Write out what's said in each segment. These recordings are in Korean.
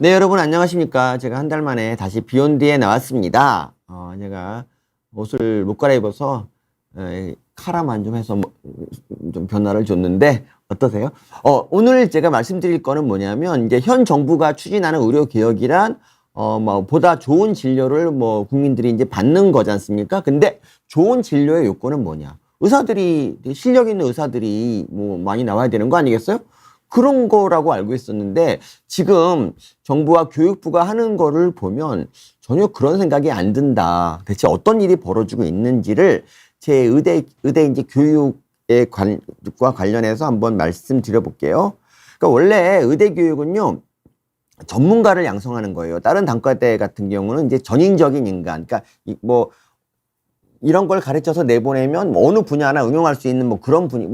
네, 여러분 안녕하십니까. 제가 한 달 만에 다시 비욘드에 나왔습니다. 제가 옷을 못 갈아입어서 카라만 좀 해서 좀 변화를 줬는데 어떠세요? 오늘 제가 말씀드릴 거는 뭐냐면 이제 현 정부가 추진하는 의료 개혁이란 보다 좋은 진료를 국민들이 이제 받는 거지 않습니까? 근데 좋은 진료의 요건은 뭐냐? 의사들이 실력 있는 의사들이 많이 나와야 되는 거 아니겠어요? 그런 거라고 알고 있었는데 지금 정부와 교육부가 하는 거를 보면 전혀 그런 생각이 안 든다. 대체 어떤 일이 벌어지고 있는지를 제 의대 이제 교육에 과 관련해서 한번 말씀드려 볼게요. 그러니까 원래 의대 교육은요, 전문가를 양성하는 거예요. 다른 단과대 같은 경우는 이제 전인적인 인간, 그러니까 이런 걸 가르쳐서 내보내면 어느 분야나 응용할 수 있는 그런 분이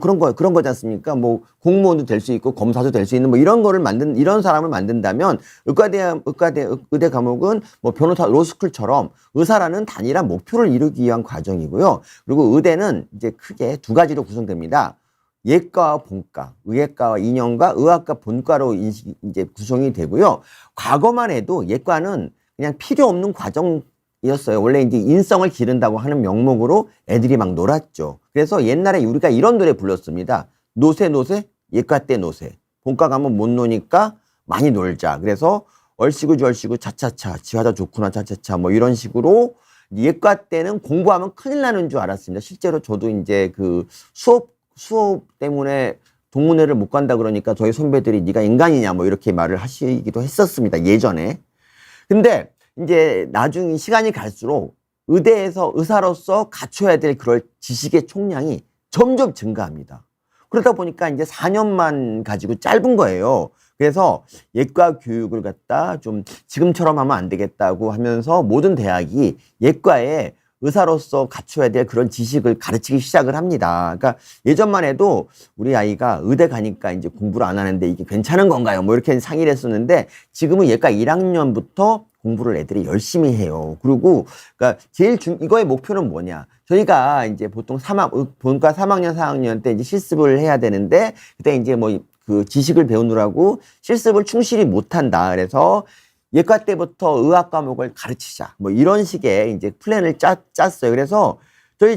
그런 거지 않습니까? 공무원도 될 수 있고 검사도 될 수 있는 이런 사람을 만든다면 의대 과목은 변호사 로스쿨처럼 의사라는 단일한 목표를 이루기 위한 과정이고요. 그리고 의대는 이제 크게 두 가지로 구성됩니다. 예과와 본과, 의예과와 인형과 의학과 본과로 이제 구성이 되고요. 과거만 해도 예과는 그냥 필요 없는 과정이었어요. 원래 이제 인성을 기른다고 하는 명목으로 애들이 막 놀았죠. 그래서 옛날에 우리가 이런 노래 불렀습니다. 노세 노세 예과 때 노세. 본과 가면 못 노니까 많이 놀자. 그래서 얼씨구 절씨구 차차차 지화자 좋구나 차차차 이런 식으로 예과 때는 공부하면 큰일 나는 줄 알았습니다. 실제로 저도 이제 그 수업 때문에 동문회를 못 간다 그러니까 저희 선배들이 네가 인간이냐 이렇게 말을 하시기도 했었습니다. 예전에. 근데 이제 나중에 시간이 갈수록 의대에서 의사로서 갖춰야 될 그럴 지식의 총량이 점점 증가합니다. 그러다 보니까 이제 4년만 가지고 짧은 거예요. 그래서 예과 교육을 갖다 좀 지금처럼 하면 안 되겠다고 하면서 모든 대학이 예과에 의사로서 갖춰야 될 그런 지식을 가르치기 시작을 합니다. 그러니까 예전만 해도 우리 아이가 의대 가니까 이제 공부를 안 하는데 이게 괜찮은 건가요? 이렇게 상의를 했었는데 지금은 예과 1학년부터 공부를 애들이 열심히 해요. 그리고 그러니까 이거의 목표는 뭐냐? 저희가 이제 보통 본과 3학년, 4학년 때 이제 실습을 해야 되는데 그때 이제 그 지식을 배우느라고 실습을 충실히 못한다. 그래서 예과 때부터 의학 과목을 가르치자. 이런 식의 이제 플랜을 짰어요. 그래서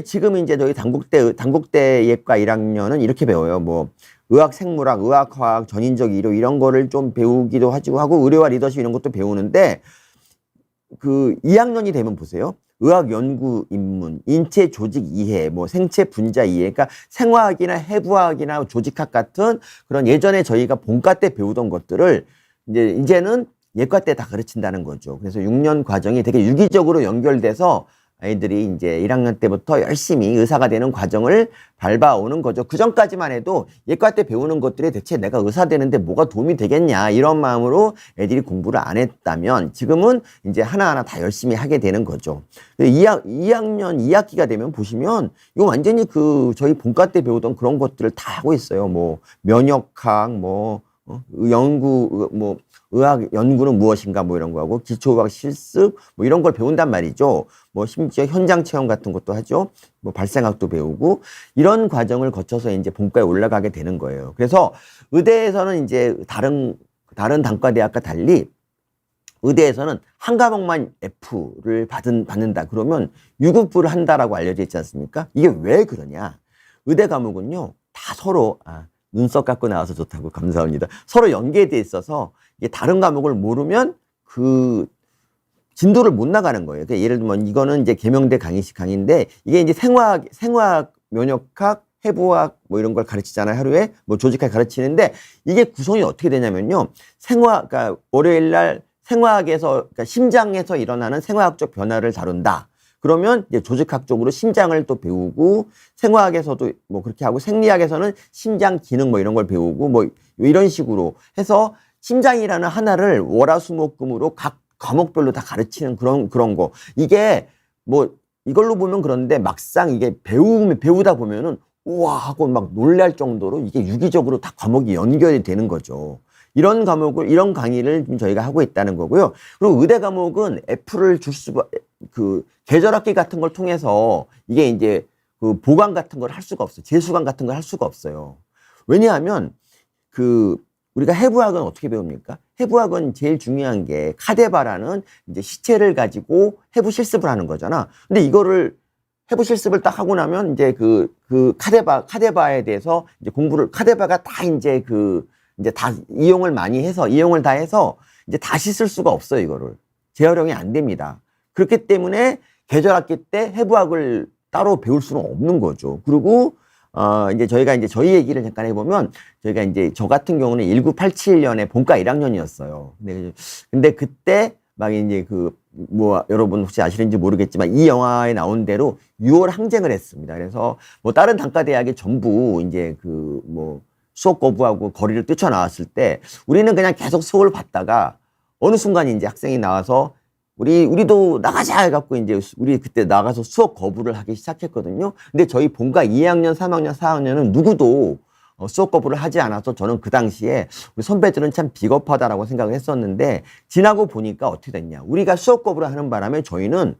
지금 이제 저희 단국대 예과 1학년은 이렇게 배워요. 의학 생물학, 의학 화학, 전인적 의료 이런 거를 좀 배우기도 하고 의료와 리더십 이런 것도 배우는데 그 2학년이 되면 보세요. 의학 연구 입문, 인체 조직 이해, 생체 분자 이해, 그러니까 생화학이나 해부학이나 조직학 같은 그런 예전에 저희가 본과 때 배우던 것들을 이제는 예과 때 다 가르친다는 거죠. 그래서 6년 과정이 되게 유기적으로 연결돼서 아이들이 이제 1학년 때부터 열심히 의사가 되는 과정을 밟아오는 거죠. 그 전까지만 해도 예과 때 배우는 것들이 대체 내가 의사 되는데 뭐가 도움이 되겠냐 이런 마음으로 애들이 공부를 안 했다면 지금은 이제 하나하나 다 열심히 하게 되는 거죠. 2학년 2학기가 되면 보시면 이거 완전히 저희 본과 때 배우던 그런 것들을 다 하고 있어요. 면역학, 연구, 의학 연구는 무엇인가 이런 거 하고 기초의학 실습 이런 걸 배운단 말이죠. 심지어 현장 체험 같은 것도 하죠. 발생학도 배우고 이런 과정을 거쳐서 이제 본과에 올라가게 되는 거예요. 그래서 의대에서는 이제 다른 단과대학과 달리 의대에서는 한 과목만 F를 받는다. 그러면 유급부를 한다라고 알려져 있지 않습니까? 이게 왜 그러냐? 의대 과목은요, 다 서로 눈썹 깎고 나와서 좋다고 감사합니다. 서로 연계돼 있어서 이게 다른 과목을 모르면 그 진도를 못 나가는 거예요. 그러니까 예를 들면 이거는 이제 계명대 강의인데 이게 이제 생화학, 면역학, 해부학 이런 걸 가르치잖아요. 하루에 조직학 가르치는데 이게 구성이 어떻게 되냐면요. 그러니까 월요일 날 그러니까 심장에서 일어나는 생화학적 변화를 다룬다. 그러면 이제 조직학 쪽으로 심장을 또 배우고 생화학에서도 그렇게 하고 생리학에서는 심장 기능 이런 걸 배우고 이런 식으로 해서 심장이라는 하나를 월화수목금으로 각 과목별로 다 가르치는 그런 거. 이게 이걸로 보면 그런데 막상 이게 배우다 보면은 우와 하고 막 놀랄 정도로 이게 유기적으로 다 과목이 연결이 되는 거죠. 이런 강의를 저희가 하고 있다는 거고요. 그리고 의대 과목은 F를 계절학기 같은 걸 통해서 이게 이제 보강 같은 걸 할 수가 없어요. 재수강 같은 걸 할 수가 없어요. 왜냐하면 우리가 해부학은 어떻게 배웁니까? 해부학은 제일 중요한 게 카데바라는 이제 시체를 가지고 해부 실습을 하는 거잖아. 근데 이거를 해부 실습을 딱 하고 나면 이제 그 카데바에 대해서 이제 공부를, 카데바가 다 이제 다 이용을 다 해서 이제 다시 쓸 수가 없어요, 이거를. 재활용이 안 됩니다. 그렇기 때문에 계절학기 때 해부학을 따로 배울 수는 없는 거죠. 그리고 이제 저희가 이제 저희 얘기를 잠깐 해보면, 저희가 이제 저 같은 경우는 1987년에 본과 1학년이었어요. 근데 그때 막 이제 여러분 혹시 아시는지 모르겠지만 이 영화에 나온 대로 6월 항쟁을 했습니다. 그래서 뭐 다른 단과대학이 전부 이제 수업 거부하고 거리를 뛰쳐나왔을 때 우리는 그냥 계속 수업을 받다가 어느 순간 이제 학생이 나와서 우리도 나가자 해갖고 이제 우리 그때 나가서 수업 거부를 하기 시작했거든요. 근데 저희 본과 2학년, 3학년, 4학년은 누구도 수업 거부를 하지 않아서 저는 그 당시에 우리 선배들은 참 비겁하다라고 생각을 했었는데, 지나고 보니까 어떻게 됐냐. 우리가 수업 거부를 하는 바람에 저희는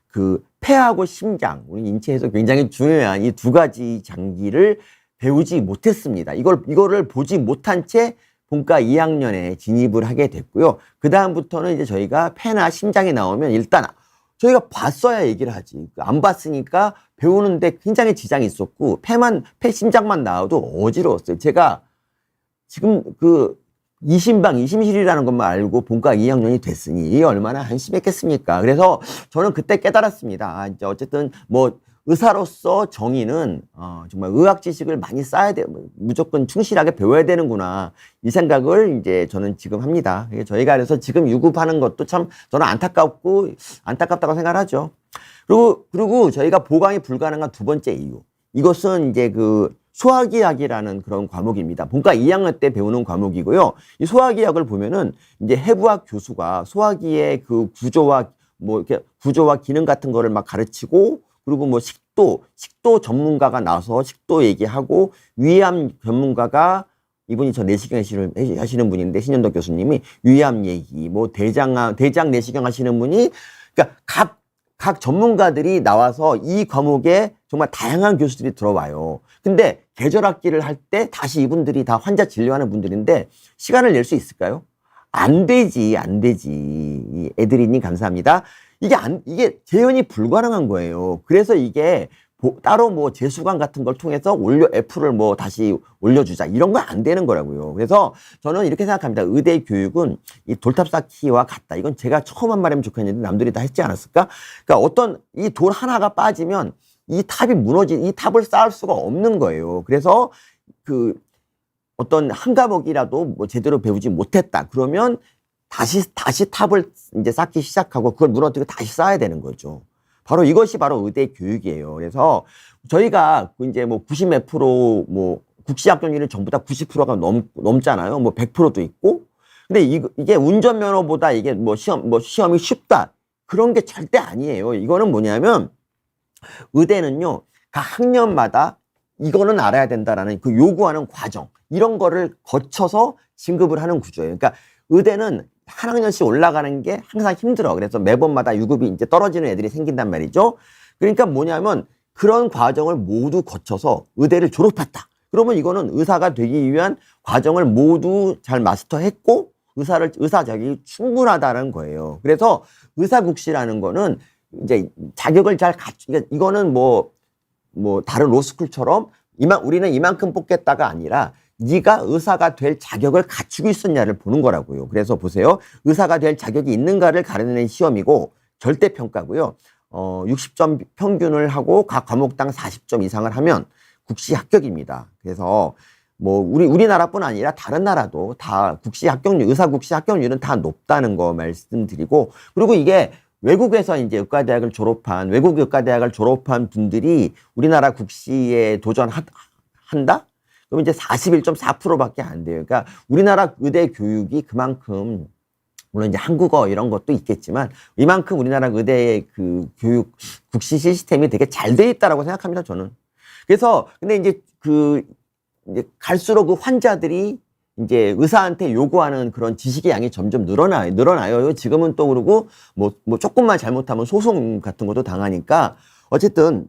그 폐하고 심장, 우리 인체에서 굉장히 중요한 이 두 가지 장기를 배우지 못했습니다. 이거를 보지 못한 채 본과 2학년에 진입을 하게 됐고요. 그 다음부터는 이제 저희가 폐나 심장이 나오면 일단 저희가 봤어야 얘기를 하지. 안 봤으니까 배우는데 굉장히 지장이 있었고, 폐, 심장만 나와도 어지러웠어요. 제가 지금 이심실이라는 것만 알고 본과 2학년이 됐으니 이게 얼마나 한심했겠습니까? 그래서 저는 그때 깨달았습니다. 이제 어쨌든 의사로서 정의는 정말 의학 지식을 많이 쌓아야 돼요. 무조건 충실하게 배워야 되는구나. 이 생각을 이제 저는 지금 합니다. 저희가 그래서 지금 유급하는 것도 참 저는 안타깝다고 생각하죠. 그리고 저희가 보강이 불가능한 두 번째 이유. 이것은 이제 소화기학이라는 그런 과목입니다. 본과 2학년 때 배우는 과목이고요. 이 소화기학을 보면은 이제 해부학 교수가 소화기의 구조와 이렇게 구조와 기능 같은 거를 막 가르치고, 그리고 식도 전문가가 나와서 식도 얘기하고, 위암 전문가가 이분이 저 내시경 하시는 분인데, 신현덕 교수님이 위암 얘기, 대장 내시경 하시는 분이, 그러니까 각 전문가들이 나와서 이 과목에 정말 다양한 교수들이 들어와요. 근데 계절학기를 할 때 다시 이분들이 다 환자 진료하는 분들인데 시간을 낼 수 있을까요? 안 되지. 애들이니 감사합니다. 이게 재현이 불가능한 거예요. 그래서 이게 따로 재수강 같은 걸 통해서 F를 다시 올려주자, 이런 건 안 되는 거라고요. 그래서 저는 이렇게 생각합니다. 의대 교육은 이 돌탑 쌓기와 같다. 이건 제가 처음 한 말이면 좋겠는데 남들이 다 했지 않았을까? 그러니까 이 돌 하나가 빠지면 이 탑을 쌓을 수가 없는 거예요. 그래서 어떤 한 과목이라도 제대로 배우지 못했다. 그러면 다시 탑을 이제 쌓기 시작하고 그걸 무너뜨리고 다시 쌓아야 되는 거죠. 이것이 바로 의대 교육이에요. 그래서 저희가 이제 90몇 % 국시 합격률은 전부 다 90%가 넘잖아요. 100%도 있고. 근데 이게 운전면허보다 이게 시험이 쉽다, 그런 게 절대 아니에요. 이거는 뭐냐면 의대는요, 각 학년마다 이거는 알아야 된다라는 요구하는 과정, 이런 거를 거쳐서 진급을 하는 구조예요. 그러니까 의대는 한 학년씩 올라가는 게 항상 힘들어. 그래서 매번마다 유급이 이제 떨어지는 애들이 생긴단 말이죠. 그러니까 뭐냐면 그런 과정을 모두 거쳐서 의대를 졸업했다. 그러면 이거는 의사가 되기 위한 과정을 모두 잘 마스터했고 의사 자격이 충분하다는 거예요. 그래서 의사국시라는 거는 이제 자격을 잘 이거는 다른 로스쿨처럼 우리는 이만큼 뽑겠다가 아니라 네가 의사가 될 자격을 갖추고 있었냐를 보는 거라고요. 그래서 보세요. 의사가 될 자격이 있는가를 가려내는 시험이고 절대평가고요. 60점 평균을 하고 각 과목당 40점 이상을 하면 국시 합격입니다. 그래서 우리나라뿐 아니라 다른 나라도 다 의사 국시 합격률은 다 높다는 거 말씀드리고, 그리고 이게 외국에서 이제 외국 의과대학을 졸업한 분들이 우리나라 국시에 도전한다? 그럼 이제 41.4%밖에 안 돼요. 그러니까 우리나라 의대 교육이 그만큼, 물론 이제 한국어 이런 것도 있겠지만 이만큼 우리나라 의대의 교육 국시 시스템이 되게 잘 돼 있다라고 생각합니다, 저는. 그래서 근데 이제 이제 갈수록 환자들이 이제 의사한테 요구하는 그런 지식의 양이 점점 늘어나요. 지금은 또 그러고 조금만 잘못하면 소송 같은 것도 당하니까, 어쨌든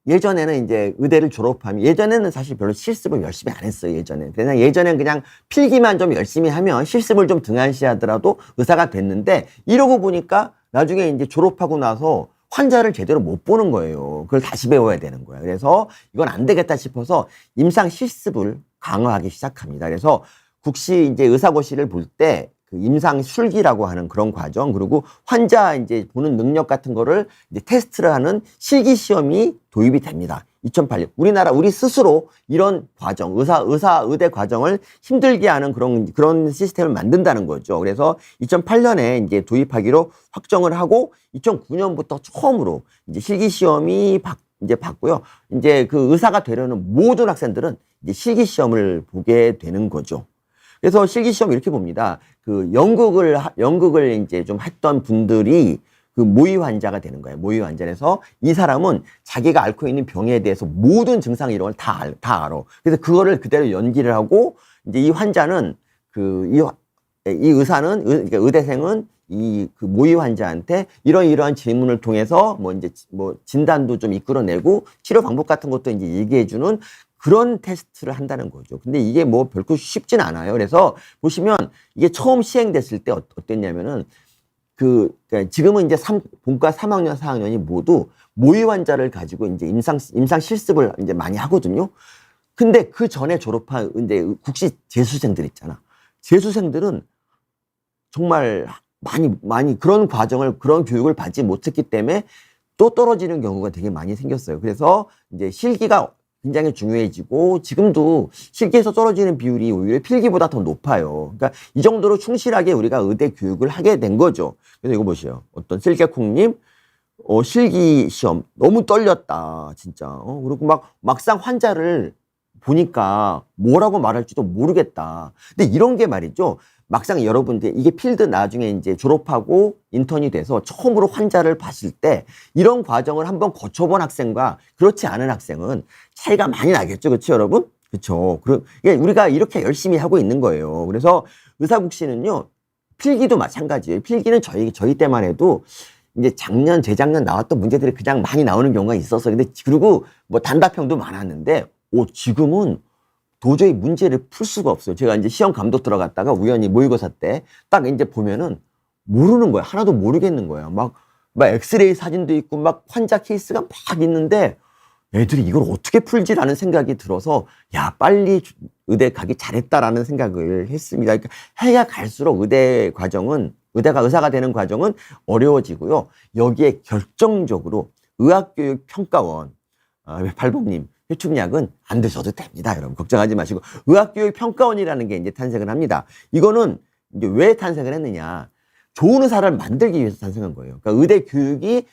예전에는 이제 의대를 졸업하면, 예전에는 사실 별로 실습을 열심히 안 했어요, 예전에. 그냥 예전엔 그냥 필기만 좀 열심히 하면 실습을 좀 등한시 하더라도 의사가 됐는데, 이러고 보니까 나중에 이제 졸업하고 나서 환자를 제대로 못 보는 거예요. 그걸 다시 배워야 되는 거예요. 그래서 이건 안 되겠다 싶어서 임상 실습을 강화하기 시작합니다. 그래서 국시 이제 의사고시를 볼 때 그 임상 술기라고 하는 그런 과정, 그리고 환자 이제 보는 능력 같은 거를 이제 테스트를 하는 실기 시험이 도입이 됩니다. 2008년. 우리 스스로 이런 과정, 의대 과정을 힘들게 하는 그런 시스템을 만든다는 거죠. 그래서 2008년에 이제 도입하기로 확정을 하고 2009년부터 처음으로 이제 실기 시험이 이제 받고요. 이제 그 의사가 되려는 모든 학생들은 이제 실기 시험을 보게 되는 거죠. 그래서 실기 시험 이렇게 봅니다. 그 연극을 이제 좀 했던 분들이 그 모의 환자가 되는 거예요. 모의 환자라서 이 사람은 자기가 앓고 있는 병에 대해서 모든 증상 이런 걸 다 알아. 그래서 그거를 그대로 연기를 하고 이제 이 환자는 이 의사는 그러니까 의대생은 이 그 모의 환자한테 이러이러한 질문을 통해서 뭐 이제 뭐 진단도 좀 이끌어내고 치료 방법 같은 것도 이제 얘기해주는 그런 테스트를 한다는 거죠. 근데 이게 뭐 별거 쉽진 않아요. 그래서 보시면 이게 처음 시행됐을 때 어땠냐면은 그러니까 지금은 이제 본과 3학년, 4학년이 모두 모의 환자를 가지고 이제 임상 실습을 이제 많이 하거든요. 근데 그 전에 졸업한 이제 국시 재수생들 있잖아. 재수생들은 정말 많이 그런 그런 교육을 받지 못했기 때문에 또 떨어지는 경우가 되게 많이 생겼어요. 그래서 이제 실기가 굉장히 중요해지고 지금도 실기에서 떨어지는 비율이 오히려 필기보다 더 높아요. 그러니까 이 정도로 충실하게 우리가 의대 교육을 하게 된 거죠. 그래서 이거 보세요. 어떤 실개콩님, 실기 시험 너무 떨렸다, 진짜. 그리고 막상 환자를 보니까 뭐라고 말할지도 모르겠다. 근데 이런 게 말이죠. 막상 여러분들 이게 필드 나중에 이제 졸업하고 인턴이 돼서 처음으로 환자를 봤을 때 이런 과정을 한번 거쳐본 학생과 그렇지 않은 학생은 차이가 많이 나겠죠. 그렇죠, 여러분? 그렇죠. 우리가 이렇게 열심히 하고 있는 거예요. 그래서 의사국시는요, 필기도 마찬가지예요. 필기는 저희 때만 해도 이제 재작년 나왔던 문제들이 그냥 많이 나오는 경우가 있었어요. 근데 그리고 뭐 단답형도 많았는데, 지금은 도저히 문제를 풀 수가 없어요. 제가 이제 시험 감독 들어갔다가 우연히 모의고사 때 딱 이제 보면은 모르는 거야. 하나도 모르겠는 거야. 막 엑스레이 사진도 있고 막 환자 케이스가 막 있는데 애들이 이걸 어떻게 풀지라는 생각이 들어서 야, 빨리 의대 가기 잘했다라는 생각을 했습니다. 그러니까 해가 갈수록 의사가 되는 과정은 어려워지고요. 여기에 결정적으로 의학교육평가원, 8번님, 해충약은 안 드셔도 됩니다. 여러분, 걱정하지 마시고. 의학교육평가원이라는 게 이제 탄생을 합니다. 이거는 이제 왜 탄생을 했느냐. 좋은 의사를 만들기 위해서 탄생한 거예요. 그러니까 의대 교육이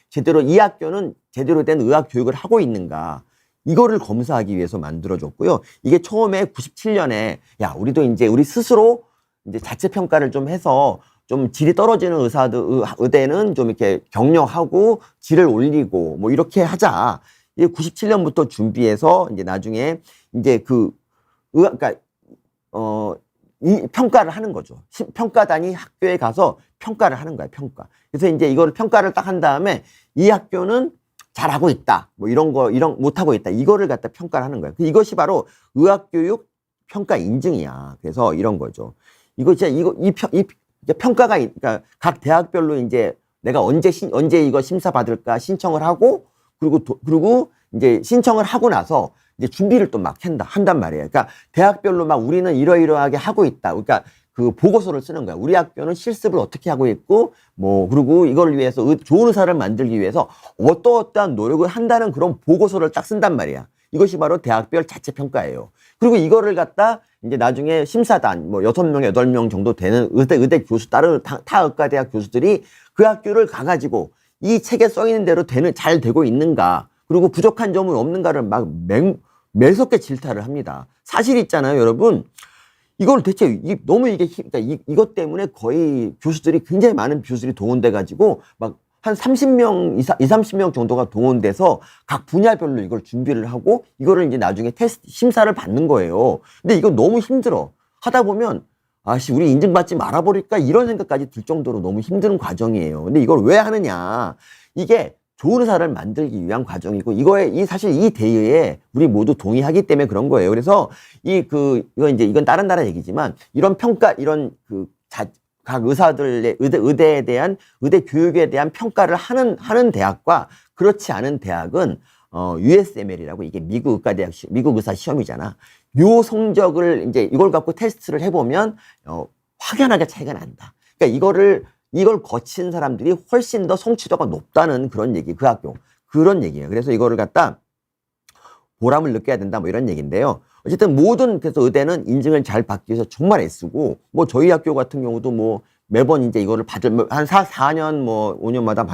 이 학교는 제대로 된 의학 교육을 하고 있는가. 이거를 검사하기 위해서 만들어졌고요. 이게 처음에 97년에, 우리도 이제 우리 스스로 이제 자체 평가를 좀 해서 좀 질이 떨어지는 의대는 좀 이렇게 격려하고 질을 올리고 뭐 이렇게 하자. 이게 97년부터 준비해서 이제 나중에 이제 그러니까 이 평가를 하는 거죠. 평가단이 학교에 가서 평가를 하는 거야, 평가. 그래서 이제 이거를 평가를 딱 한 다음에 이 학교는 잘하고 있다, 뭐 이런 못하고 있다, 이거를 갖다 평가를 하는 거야. 이것이 바로 의학교육 평가 인증이야. 그래서 이런 거죠. 이거 진짜 평가가, 그러니까 각 대학별로 이제 내가 언제 이거 심사 받을까 신청을 하고, 그리고 이제 신청을 하고 나서 이제 준비를 또 막 한단 말이에요. 그러니까 대학별로 막 우리는 이러이러하게 하고 있다. 그러니까 그 보고서를 쓰는 거야. 우리 학교는 실습을 어떻게 하고 있고, 뭐, 그리고 이걸 위해서 좋은 의사를 만들기 위해서 어떠한 노력을 한다는 그런 보고서를 딱 쓴단 말이야. 이것이 바로 대학별 자체 평가예요. 그리고 이거를 갖다 이제 나중에 심사단, 뭐 6명, 8명 정도 되는 의대 교수, 다른 타 의과대학 교수들이 그 학교를 가가지고 이 책에 써 있는 대로 잘 되고 있는가, 그리고 부족한 점은 없는가를 막 매섭게 질타를 합니다. 사실 있잖아요, 여러분. 이걸 대체 너무 그러니까 이것 때문에 거의 굉장히 많은 교수들이 동원돼가지고 막 한 30명, 30명 정도가 동원돼서 각 분야별로 이걸 준비를 하고 이거를 이제 나중에 심사를 받는 거예요. 근데 이거 너무 힘들어. 하다 보면 우리 인증받지 말아버릴까 이런 생각까지 들 정도로 너무 힘든 과정이에요. 근데 이걸 왜 하느냐. 이게 좋은 의사를 만들기 위한 과정이고, 사실 이 대의에 우리 모두 동의하기 때문에 그런 거예요. 그래서 이건 다른 나라 얘기지만, 이런 평가, 각 의사들의 의대에 대한, 의대 교육에 대한 평가를 하는 대학과 그렇지 않은 대학은, USML이라고 이게 미국 의사 시험이잖아. 요 성적을 이걸 갖고 테스트를 해보면, 확연하게 차이가 난다. 그러니까 이걸 거친 사람들이 훨씬 더 성취도가 높다는 그런 얘기, 그 학교. 그런 얘기예요. 그래서 이거를 갖다 보람을 느껴야 된다, 뭐 이런 얘기인데요. 어쨌든 그래서 의대는 인증을 잘 받기 위해서 정말 애쓰고, 뭐 저희 학교 같은 경우도 뭐 매번 이제 이거를 한 4년, 뭐 5년마다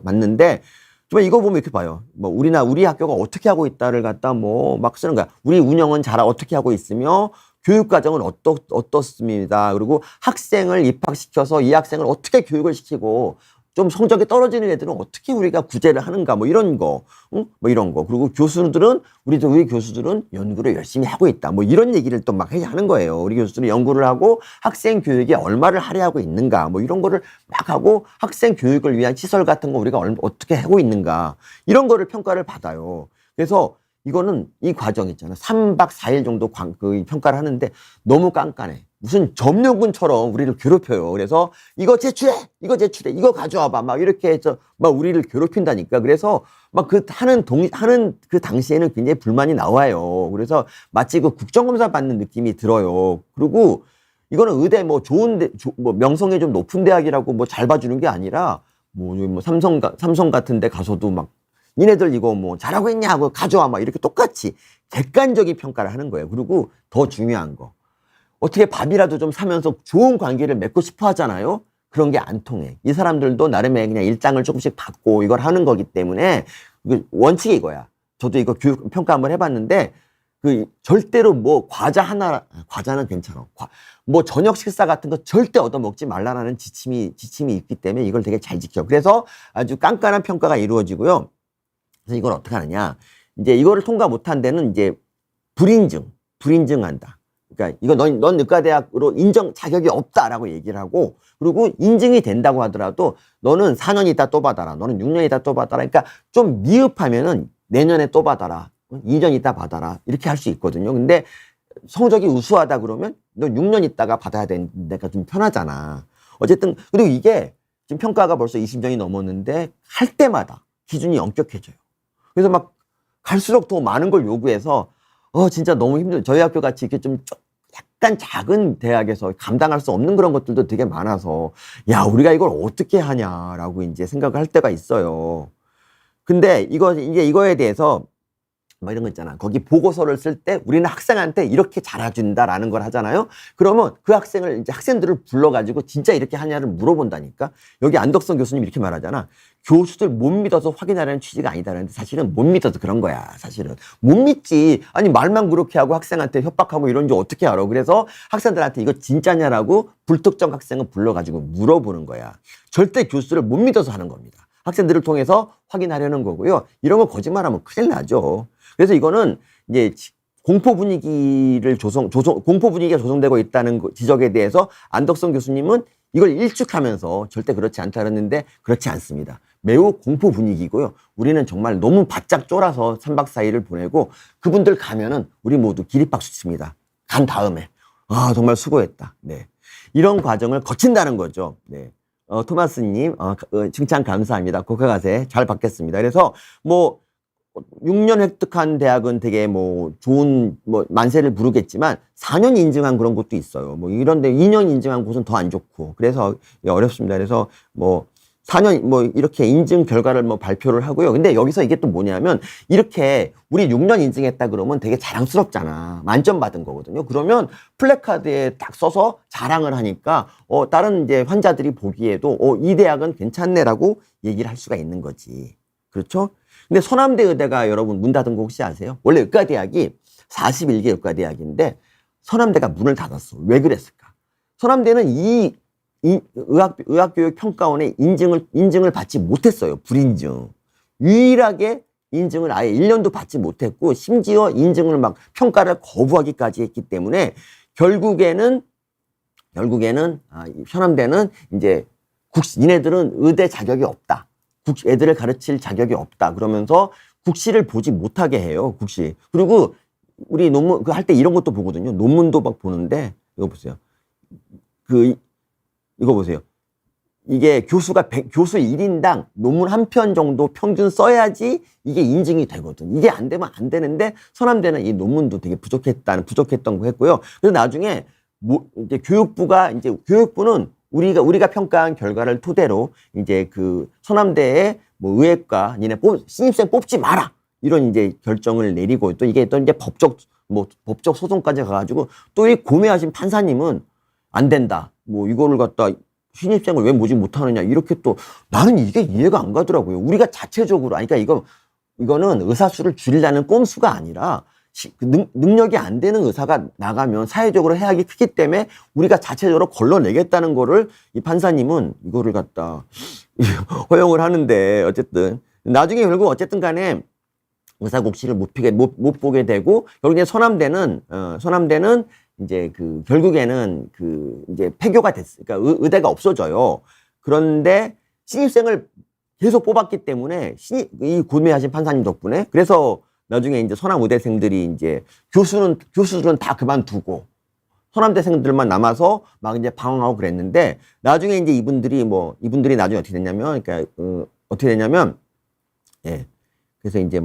받는데, 정말 이거 보면 이렇게 봐요. 뭐 우리 학교가 어떻게 하고 있다를 갖다 뭐 막 쓰는 거야. 우리 운영은 어떻게 하고 있으며, 교육 과정은 어떻습니다. 그리고 학생을 입학시켜서 이 학생을 어떻게 교육을 시키고, 좀 성적이 떨어지는 애들은 어떻게 우리가 구제를 하는가, 뭐 이런 거, 응? 뭐 이런 거. 그리고 우리 교수들은 연구를 열심히 하고 있다. 뭐 이런 얘기를 또 막 하는 거예요. 우리 교수들은 연구를 하고 학생 교육에 얼마를 할애하고 있는가, 뭐 이런 거를 막 하고, 학생 교육을 위한 시설 같은 거 우리가 어떻게 하고 있는가, 이런 거를 평가를 받아요. 그래서 이거는 이 과정 있잖아. 3박 4일 정도 평가를 하는데 너무 깐깐해. 무슨 점령군처럼 우리를 괴롭혀요. 그래서 이거 제출해, 이거 가져와봐, 막 이렇게 해서 막 우리를 괴롭힌다니까. 그래서 막 하는 그 당시에는 굉장히 불만이 나와요. 그래서 마치 국정감사 받는 느낌이 들어요. 그리고 이거는 의대 뭐 명성이 좀 높은 대학이라고 뭐 잘 봐주는 게 아니라, 뭐 삼성 같은 데 가서도 막 니네들 이거 뭐 잘하고 있냐 하고 가져와, 막 이렇게 똑같이 객관적인 평가를 하는 거예요. 그리고 더 중요한 거, 어떻게 밥이라도 좀 사면서 좋은 관계를 맺고 싶어 하잖아요. 그런 게 안 통해. 이 사람들도 나름의 그냥 일장을 조금씩 받고 이걸 하는 거기 때문에, 원칙이 이거야. 저도 이거 교육 평가 한번 해봤는데, 절대로 뭐 과자는 괜찮아. 뭐 저녁 식사 같은 거 절대 얻어먹지 말라라는 지침이 있기 때문에 이걸 되게 잘 지켜. 그래서 아주 깐깐한 평가가 이루어지고요. 그래서 이걸 어떻게 하느냐. 이제 이거를 통과 못한 데는 이제 불인증한다. 그러니까 이거 넌 의과대학으로 인정 자격이 없다라고 얘기를 하고, 그리고 인증이 된다고 하더라도 너는 4년 있다 또 받아라, 너는 6년 있다 또 받아라. 그러니까 좀 미흡하면은 내년에 또 받아라, 2년 있다 받아라, 이렇게 할 수 있거든요. 근데 성적이 우수하다 그러면 너 6년 있다가 받아야 되니까 좀 편하잖아. 어쨌든 그리고 이게 지금 평가가 벌써 20년이 넘었는데 할 때마다 기준이 엄격해져요. 그래서 막 갈수록 더 많은 걸 요구해서 진짜 너무 힘들어요. 저희 학교 같이 이렇게 좀 약간 작은 대학에서 감당할 수 없는 그런 것들도 되게 많아서, 야, 우리가 이걸 어떻게 하냐라고 이제 생각을 할 때가 있어요. 근데 이거에 대해서 뭐 이런 거 있잖아. 거기 보고서를 쓸 때 우리는 학생한테 이렇게 잘해준다라는 걸 하잖아요. 그러면 그 학생들을 불러가지고 진짜 이렇게 하냐를 물어본다니까. 여기 안덕선 교수님 이렇게 말하잖아. 교수들 못 믿어서 확인하려는 취지가 아니다라는데, 사실은 못 믿어서 그런 거야. 사실은 못 믿지. 아니, 말만 그렇게 하고 학생한테 협박하고 이런 줄 어떻게 알아. 그래서 학생들한테 이거 진짜냐라고 불특정 학생을 불러가지고 물어보는 거야. 절대 교수를 못 믿어서 하는 겁니다. 학생들을 통해서 확인하려는 거고요. 이런 거 거짓말하면 큰일 나죠. 그래서 이거는 이제 공포 분위기가 조성되고 있다는 지적에 대해서 안덕선 교수님은 이걸 일축하면서 절대 그렇지 않다는데, 그렇지 않습니다. 매우 공포 분위기고요. 우리는 정말 너무 바짝 쫄아서 3박 4일을 보내고, 그분들 가면은 우리 모두 기립박수 칩니다. 간 다음에 정말 수고했다. 네, 이런 과정을 거친다는 거죠. 네. 토마스님, 칭찬 감사합니다. 고가가세 잘 받겠습니다. 그래서 뭐 6년 획득한 대학은 되게 뭐 좋은 만세를 부르겠지만, 4년 인증한 그런 곳도 있어요. 뭐 이런데 2년 인증한 곳은 더 안 좋고, 그래서 어렵습니다. 그래서 뭐 4년 이렇게 인증 결과를 발표를 하고요. 근데 여기서 이게 또 뭐냐면, 이렇게 우리 6년 인증했다 그러면 되게 자랑스럽잖아. 만점 받은 거거든요. 그러면 플래카드에 딱 써서 자랑을 하니까 다른 이제 환자들이 보기에도 이 대학은 괜찮네라고 얘기를 할 수가 있는 거지. 그렇죠? 근데 서남대 의대가 여러분 문 닫은 거 혹시 아세요? 원래 의과대학이 41개 의과대학인데 서남대가 문을 닫았어. 왜 그랬을까? 서남대는 이 의학교육 평가원의 인증을 받지 못했어요. 불인증. 유일하게 인증을 아예 1년도 받지 못했고, 심지어 인증을 평가를 거부하기까지 했기 때문에 결국에는 서남대는 이제 니네들은 의대 자격이 없다. 애들을 가르칠 자격이 없다. 그러면서 국시를 보지 못하게 해요. 국시. 그리고 우리 논문 할 때 이런 것도 보거든요. 논문도 막 보는데 이거 보세요. 이거 보세요. 이게 교수 1인당 논문 한 편 정도 평균 써야지 이게 인증이 되거든. 이게 안 되면 안 되는데 서남대는 이 논문도 되게 부족했던 거 했고요. 그래서 나중에 이제 교육부는 우리가 평가한 결과를 토대로 이제 그 서남대의 뭐 의회과 니네 신입생 뽑지 마라. 이런 이제 결정을 내리고 또 이게 또 이제 법적 소송까지 가가지고 또 이 고매하신 판사님은 안 된다. 뭐 이거를 갖다 신입생을 왜 모집 못하느냐 이렇게 또 나는 이게 이해가 안 가더라고요. 우리가 자체적으로 그러니까 이거는 의사수를 줄이려는 꼼수가 아니라 능력이 안 되는 의사가 나가면 사회적으로 해악이 크기 때문에 우리가 자체적으로 걸러내겠다는 거를 이 판사님은 이거를 갖다 허용을 하는데 어쨌든 나중에 결국 어쨌든 간에 의사국시를 못 보게 되고 결국 이제 서남대는 이제 결국에는 이제 폐교가 그러니까 의대가 없어져요. 그런데 신입생을 계속 뽑았기 때문에 이 고매하신 판사님 덕분에 그래서 나중에 이제 서남의대생들이 이제 교수들은 다 그만두고 서남대생들만 남아서 막 이제 방황하고 그랬는데 나중에 이제 이분들이 나중에 어떻게 됐냐면 예. 그래서 이제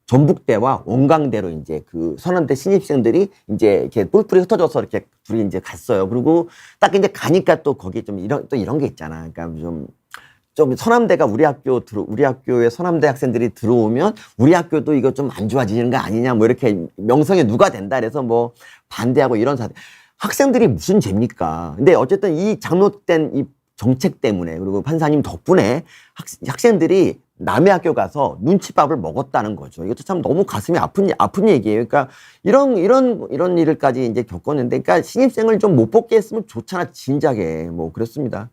전북대와 원광대로 이제 서남대 신입생들이 이제 이렇게 뿔뿔이 흩어져서 이렇게 둘이 이제 갔어요. 그리고 딱 이제 가니까 또 거기 좀 이런 게 있잖아. 그러니까 좀 서남대가 우리 학교에 서남대 학생들이 들어오면 우리 학교도 이거 좀 안 좋아지는 거 아니냐 뭐 이렇게 명성에 누가 된다 그래서 뭐 반대하고 이런 학생들이 무슨 죄입니까? 근데 어쨌든 이 잘못된 이 정책 때문에 그리고 판사님 덕분에 학생들이 남의 학교 가서 눈칫밥을 먹었다는 거죠. 이것도 참 너무 가슴이 아픈 얘기예요. 그러니까 이런 일을까지 이제 겪었는데, 그러니까 신입생을 좀 못 뽑게 했으면 좋잖아, 진작에. 뭐 그렇습니다.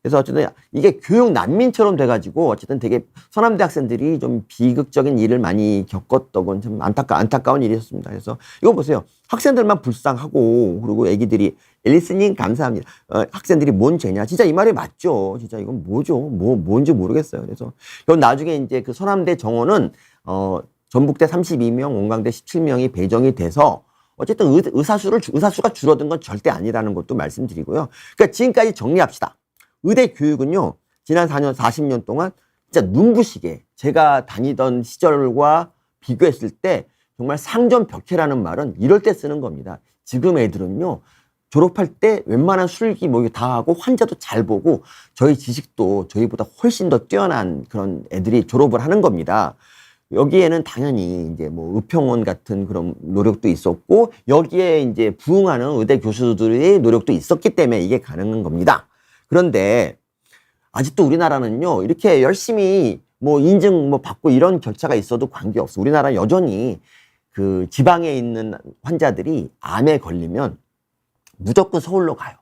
그래서 어쨌든 이게 교육 난민처럼 돼가지고 어쨌든 되게 서남대 학생들이 좀 비극적인 일을 많이 겪었던 건 좀 안타까운 일이었습니다. 그래서 이거 보세요. 학생들만 불쌍하고 그리고 애기들이 앨리스님 감사합니다. 학생들이 뭔 죄냐? 진짜 이 말이 맞죠. 진짜 이건 뭐죠? 뭔지 모르겠어요. 그래서 이건 나중에 이제 서남대 정원은 전북대 32명, 원광대 17명이 배정이 돼서 어쨌든 의사수가 줄어든 건 절대 아니라는 것도 말씀드리고요. 그러니까 지금까지 정리합시다. 의대 교육은요, 지난 40년 동안 진짜 눈부시게 제가 다니던 시절과 비교했을 때 정말 상전벽해라는 말은 이럴 때 쓰는 겁니다. 지금 애들은요, 졸업할 때 웬만한 술기 다 하고 환자도 잘 보고 저희 지식도 저희보다 훨씬 더 뛰어난 그런 애들이 졸업을 하는 겁니다. 여기에는 당연히 이제 의평원 같은 그런 노력도 있었고 여기에 이제 부응하는 의대 교수들의 노력도 있었기 때문에 이게 가능한 겁니다. 그런데 아직도 우리나라는요, 이렇게 열심히 인증 받고 이런 절차가 있어도 관계없어. 우리나라 여전히 지방에 있는 환자들이 암에 걸리면 무조건 서울로 가요.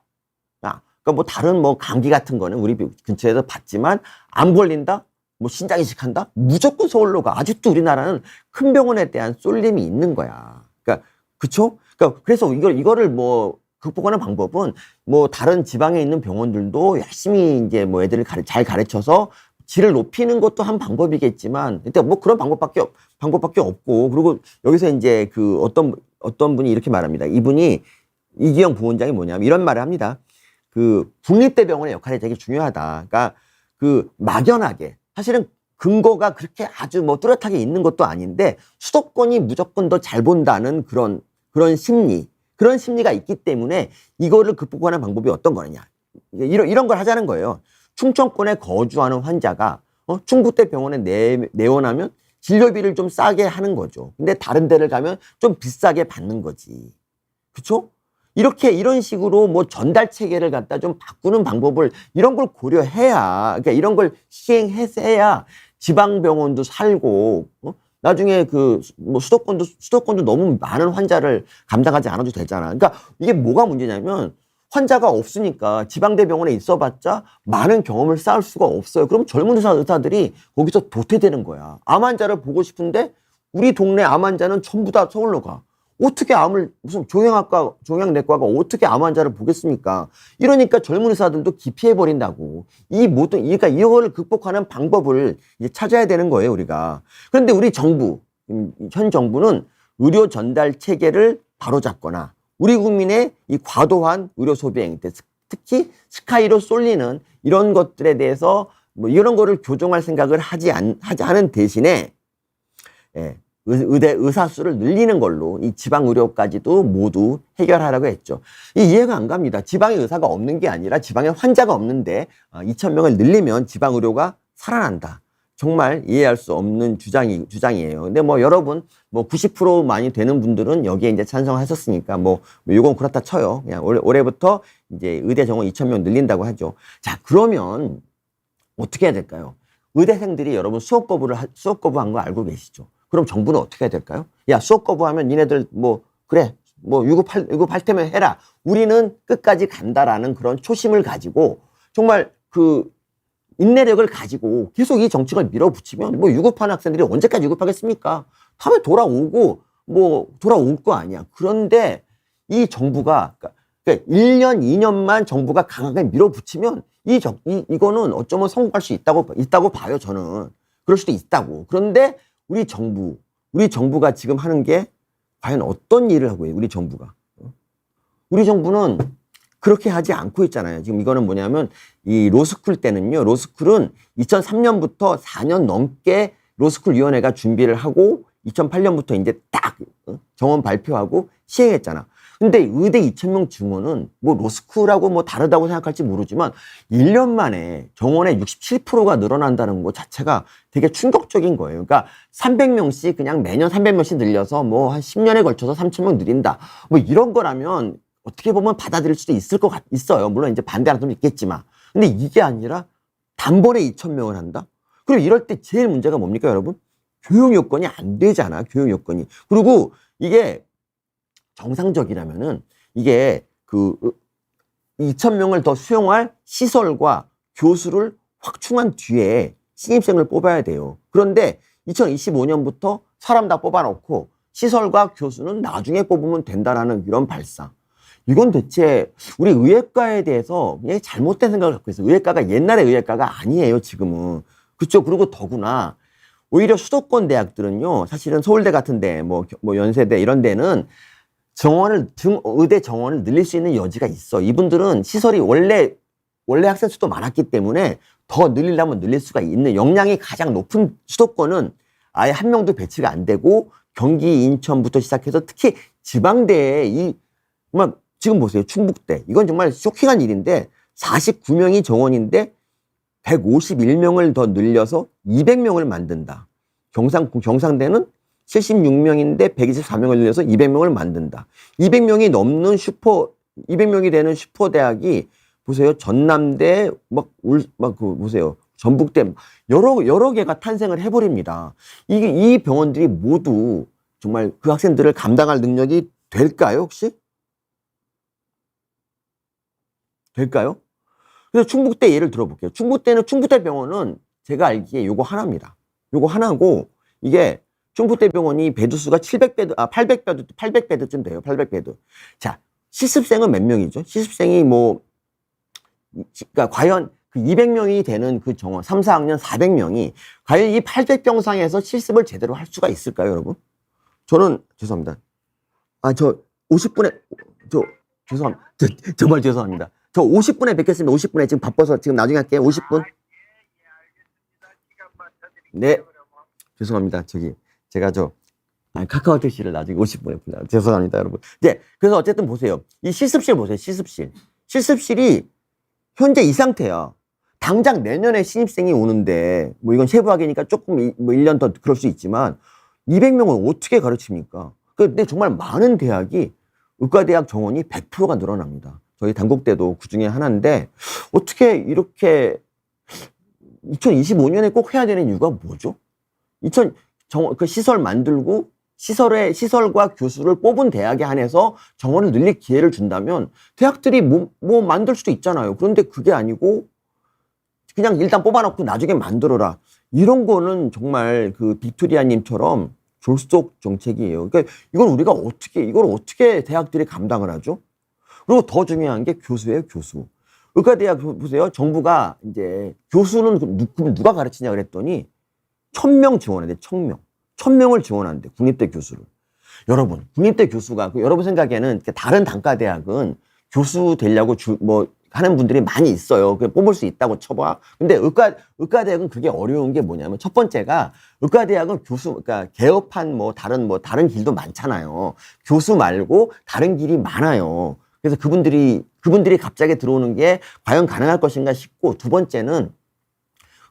그러니까 다른 감기 같은 거는 우리 근처에서 받지만 암 걸린다? 신장 이식한다? 무조건 서울로 가. 아직도 우리나라는 큰 병원에 대한 쏠림이 있는 거야. 그러니까, 그쵸? 그러니까 그래서 이거를 극복하는 방법은 다른 지방에 있는 병원들도 열심히 이제 애들을 잘 가르쳐서 질을 높이는 것도 한 방법이겠지만, 근데 그런 방법밖에 없고, 그리고 여기서 이제 어떤 분이 이렇게 말합니다. 이분이 이기영 부원장이 뭐냐면 이런 말을 합니다. 국립대병원의 역할이 되게 중요하다. 그러니까 막연하게 사실은 근거가 그렇게 아주 뚜렷하게 있는 것도 아닌데 수도권이 무조건 더 잘 본다는 그런 심리가 있기 때문에 이거를 극복하는 방법이 어떤 거느냐. 이런 걸 하자는 거예요. 충청권에 거주하는 환자가 충북대 병원에 내원하면 진료비를 좀 싸게 하는 거죠. 근데 다른 데를 가면 좀 비싸게 받는 거지. 그쵸? 이런 식으로 전달 체계를 갖다 좀 바꾸는 방법을 이런 걸 고려해야, 그러니까 이런 걸 시행해야 지방병원도 살고, 나중에 수도권도 너무 많은 환자를 감당하지 않아도 되잖아. 그러니까 이게 뭐가 문제냐면 환자가 없으니까 지방대병원에 있어봤자 많은 경험을 쌓을 수가 없어요. 그럼 젊은 의사들이 거기서 도태되는 거야. 암 환자를 보고 싶은데 우리 동네 암 환자는 전부 다 서울로 가. 어떻게 무슨 종양내과가 어떻게 암 환자를 보겠습니까? 이러니까 젊은 의사들도 기피해버린다고. 그러니까 이거를 극복하는 방법을 이제 찾아야 되는 거예요, 우리가. 그런데 우리 정부, 현 정부는 의료 전달 체계를 바로잡거나 우리 국민의 이 과도한 의료 소비 행태, 특히 스카이로 쏠리는 이런 것들에 대해서 뭐 이런 거를 교정할 생각을 하는 대신에, 예, 의사 수를 늘리는 걸로 이 지방 의료까지도 모두 해결하라고 했죠. 이해가 안 갑니다. 지방에 의사가 없는 게 아니라 지방에 환자가 없는데 2,000명을 늘리면 지방 의료가 살아난다. 정말 이해할 수 없는 주장이에요. 근데 뭐 여러분, 뭐 90% 많이 되는 분들은 여기에 이제 찬성하셨으니까 뭐 요건 그렇다 쳐요. 그냥 올해부터 이제 의대 정원 2,000명 늘린다고 하죠. 자, 그러면 어떻게 해야 될까요? 의대생들이 여러분 수업 거부한 거 알고 계시죠? 그럼 정부는 어떻게 해야 될까요? 야, 수업 거부하면 니네들 그래. 유급할 테면 해라. 우리는 끝까지 간다라는 그런 초심을 가지고 정말 인내력을 가지고 계속 이 정책을 밀어붙이면 유급한 학생들이 언제까지 유급하겠습니까? 다음에 돌아올 거 아니야. 그런데 이 정부가, 그러니까 1년, 2년만 정부가 강하게 밀어붙이면 이거는 어쩌면 성공할 수 있다고 봐요, 저는. 그럴 수도 있다고. 그런데 우리 정부가 지금 하는 게 과연 어떤 일을 하고 있어요, 우리 정부가. 우리 정부는 그렇게 하지 않고 있잖아요. 지금 이거는 뭐냐면 이 로스쿨 때는요. 로스쿨은 2003년부터 4년 넘게 로스쿨 위원회가 준비를 하고 2008년부터 이제 딱 정원 발표하고 시행했잖아. 근데 의대 2,000명 증원은 로스쿨하고 다르다고 생각할지 모르지만 1년 만에 정원의 67%가 늘어난다는 것 자체가 되게 충격적인 거예요. 그러니까 300명씩 그냥 매년 300명씩 늘려서 한 10년에 걸쳐서 3,000명 늘린다. 이런 거라면 어떻게 보면 받아들일 수도 있어요. 물론 이제 반대하는 사람도 있겠지만. 근데 이게 아니라 단번에 2,000명을 한다? 그리고 이럴 때 제일 문제가 뭡니까, 여러분? 교육 요건이 안 되잖아, 교육 요건이. 그리고 이게 정상적이라면은 이게 2,000명을 더 수용할 시설과 교수를 확충한 뒤에 신입생을 뽑아야 돼요. 그런데 2025년부터 사람 다 뽑아놓고 시설과 교수는 나중에 뽑으면 된다라는 이런 발상. 이건 대체 우리 의예과에 대해서 그냥 잘못된 생각을 갖고 있어요. 의예과가 옛날의 의예과가 아니에요, 지금은. 그렇죠. 그리고 더구나 오히려 수도권 대학들은요, 사실은 서울대 같은 데, 연세대 이런 데는 의대 정원을 늘릴 수 있는 여지가 있어. 이분들은 시설이 원래 학생 수도 많았기 때문에 더 늘리려면 늘릴 수가 있는, 역량이 가장 높은 수도권은 아예 한 명도 배치가 안 되고 경기, 인천부터 시작해서 특히 지방대에 지금 보세요. 충북대. 이건 정말 쇼킹한 일인데 49명이 정원인데 151명을 더 늘려서 200명을 만든다. 경상대는 76명인데 124명을 늘려서 200명을 만든다. 200명이 되는 슈퍼대학이 보세요. 전남대, 보세요. 전북대, 여러 개가 탄생을 해버립니다. 이 병원들이 모두 정말 그 학생들을 감당할 능력이 될까요, 혹시? 될까요? 그래서 충북대 예를 들어볼게요. 충북대 병원은 제가 알기에 요거 하나입니다. 요거 하나고, 이게 충북대 병원이 배두수가 800배드쯤 돼요. 800배드. 자, 실습생은 몇 명이죠? 실습생이 그러니까 과연 그 200명이 되는 그 정원, 3, 4학년 400명이 과연 이 800병상에서 실습을 제대로 할 수가 있을까요, 여러분? 저는, 죄송합니다. 정말 죄송합니다. 저 50분에 뵙겠습니다. 50분에 지금 바빠서 지금 나중에 할게요. 50분. 네. 죄송합니다. 제가 카카오택시를 나중에 50분에 불러요. 죄송합니다, 여러분. 네. 그래서 어쨌든 보세요. 이 실습실 보세요. 실습실이 현재 이 상태야. 당장 내년에 신입생이 오는데, 이건 세부학이니까 조금 1년 더 그럴 수 있지만, 200명을 어떻게 가르칩니까? 근데 정말 많은 대학이 의과대학 정원이 100%가 늘어납니다. 저희 단국대도 그 중에 하나인데, 어떻게 이렇게 2025년에 꼭 해야 되는 이유가 뭐죠? 그 시설 만들고, 시설과 교수를 뽑은 대학에 한해서 정원을 늘릴 기회를 준다면, 대학들이 만들 수도 있잖아요. 그런데 그게 아니고, 그냥 일단 뽑아놓고 나중에 만들어라. 이런 거는 정말 그 빅토리아님처럼 졸속 정책이에요. 그러니까 이걸 어떻게 대학들이 감당을 하죠? 그리고 더 중요한 게 교수예요, 교수. 의과대학 보세요. 정부가 이제 교수는 누가 가르치냐 그랬더니 1,000명 지원한대, 1,000명. 1,000명을 지원한대, 국립대 교수를. 여러분, 국립대 교수가, 여러분 생각에는 다른 단과대학은 교수 되려고 하는 분들이 많이 있어요. 뽑을 수 있다고 쳐봐. 근데 의과대학은 그게 어려운 게 뭐냐면, 첫 번째가, 의과대학은 그러니까 개업한 다른 길도 많잖아요. 교수 말고 다른 길이 많아요. 그래서 그분들이 갑자기 들어오는 게 과연 가능할 것인가 싶고, 두 번째는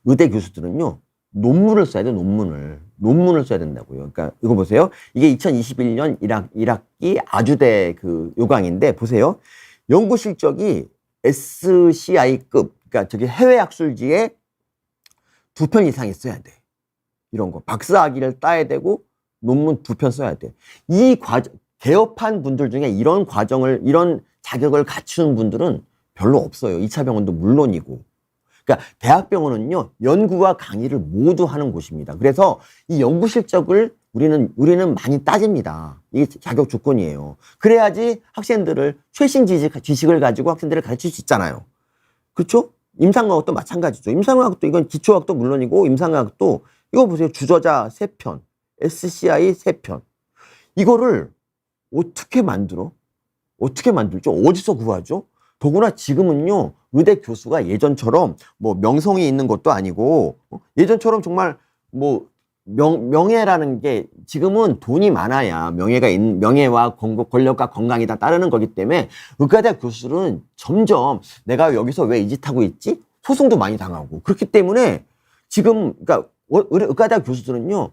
의대 교수들은요, 논문을 써야 돼, 논문을 써야 된다고요. 그러니까 이거 보세요. 이게 2021년 1학기 아주대 그 요강인데 보세요. 연구 실적이 SCI급, 그러니까 저기 해외 학술지에 2편 이상 있어야 돼. 이런 거. 박사학위를 따야 되고 논문 2편 써야 돼. 이 개업한 분들 중에 이런 자격을 갖추는 분들은 별로 없어요. 2차 병원도 물론이고. 그러니까 대학병원은요, 연구와 강의를 모두 하는 곳입니다. 그래서 이 연구 실적을 우리는 많이 따집니다. 이게 자격 조건이에요. 그래야지 학생들을 최신 지식을 가지고 학생들을 가르칠 수 있잖아요. 그렇죠? 임상과학도 마찬가지죠. 임상과학도 이건 기초학도 물론이고 임상과학도 이거 보세요. 주저자 3편, SCI 3편. 이거를 어떻게 만들죠? 어디서 구하죠? 더구나 지금은요, 의대 교수가 예전처럼 명성이 있는 것도 아니고, 예전처럼 정말 명예라는 게 지금은 돈이 많아야 명예와 권력과 건강이 다 따르는 거기 때문에 의과대학 교수들은 점점 내가 여기서 왜 이 짓 하고 있지? 소송도 많이 당하고. 그렇기 때문에 지금, 그러니까 의과대학 교수들은요,